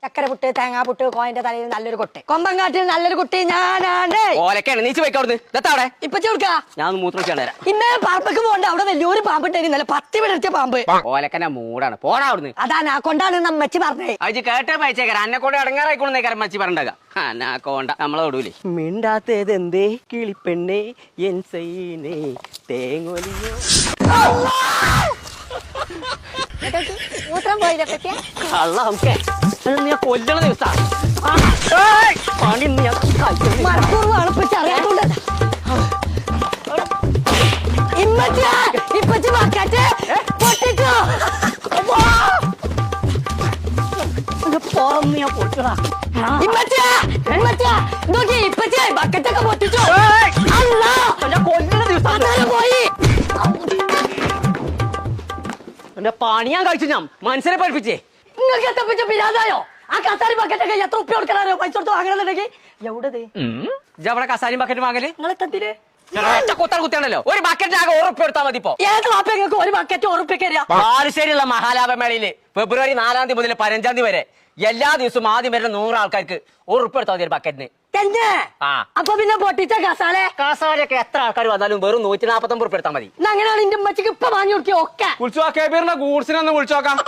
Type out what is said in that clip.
ചക്കര പുട്ട് തേങ്ങാ പുട്ട് കോയന്റെ തലയിൽ നല്ലൊരു കൊട്ട് കൊമ്പങ്കാട്ടിൽ നല്ലൊരു കുട്ടി ഞാനാണ്. ഓലക്കാണ് നീച്ച് പോയിക്കോ അവിടുന്ന്. ഇതെത്താ ഇപ്പൊ ചെറുക്കാ ഞാൻ മൂത്രമൊഴിച്ചാണ് തരാം. ഇന്നേ പാമ്പക്ക് പോകണ്ട. അവിടെ വലിയൊരു പാമ്പ് ഉണ്ടായിരുന്നല്ലേ, 10 വിടർത്തിയ പാമ്പ്. ഓലക്കന്നെ മൂടാണ്, പോടാ അവിടുന്ന്. അതാ കൊണ്ടാണ് നമ്മച്ചി പറഞ്ഞേ. അത് കേട്ടാ പയച്ചേക്കാരം അന്നെ കൊണ്ട് ഇടങ്ങാറായിക്കൊള്ളുന്നേക്കാരം മച്ചി പറഞ്ഞാ അന്നാക്കോണ്ട നമ്മളെ വിടൂലേ. മിണ്ടാത്തത് എന്തേ കിളിപ്പെണ്ണേ എൻ സൈനേ തേങ്ങൊലിയോ. മൂത്രം പോയില്ലേ പറ്റിയ കള്ള നമുക്ക് നീ കൊല്ലണ ദിവസാ പണി മറക്കൂർവാണ് ഇപ്പൊ ചെറിയാട്ടുണ്ട്. ഇപ്പച്ചി ബക്കറ്റ് പൊട്ടിച്ചോ. ബക്കറ്റൊക്കെ പൊട്ടിച്ചോ. കൊല്ലണ ദിവസം പോയി എന്റെ പണി ഞാൻ കഴിച്ചു. ഞാൻ മനസ്സിനെ പഠിപ്പിച്ചേ. നിങ്ങൾക്ക് എത്തപ്പിച്ച പിരാതായോ? ആ കസാരി ബക്കറ്റൊക്കെ എത്ര ഉപ്പ കൊടുക്കാനോ പൈസ കൊടുത്ത് വാങ്ങണമെന്നുണ്ടെങ്കിൽ എവിടെ അവിടെ കസാരിയും ബക്കറ്റ് വാങ്ങല് നിങ്ങളെ തത്തില് കുത്താൻ കുത്തിയാണല്ലോ. ഒരു ബക്കറ്റ് ആകെ ഉറപ്പ് എടുത്താൽ മതി. ഇപ്പൊ ഏത് വാപ്പങ്ങൾക്ക് ഒരു ബക്കറ്റ് ഉറപ്പിക്കറിയാ? ബാലുശ്ശേരിയുള്ള മഹാലാഭമേളയില് ഫെബ്രുവരി 4 തീയതി മുതൽ 15 തീയതി വരെ എല്ലാ ദിവസവും ആദ്യം വരുന്ന 100 ആൾക്കാർക്ക് ഉറപ്പ് എടുത്താൽ മതി ഒരു ബക്കറ്റിന്. തന്നെ അപ്പൊ പിന്നെ പൊട്ടിച്ച കസാലെ കാസാരൊക്കെ എത്ര ആൾക്കാർ വന്നാലും വെറും 149 ഉറുപ്പ് എടുത്താൽ മതി. അങ്ങനെയാണ് എന്റെ ഉമ്മച്ചിക്ക് ഇപ്പൊ വാങ്ങി കൊടുക്കിയ ഒക്കെ വിളിച്ചു ഗൂഡ്സിനൊന്ന് വിളിച്ചു നോക്കാം.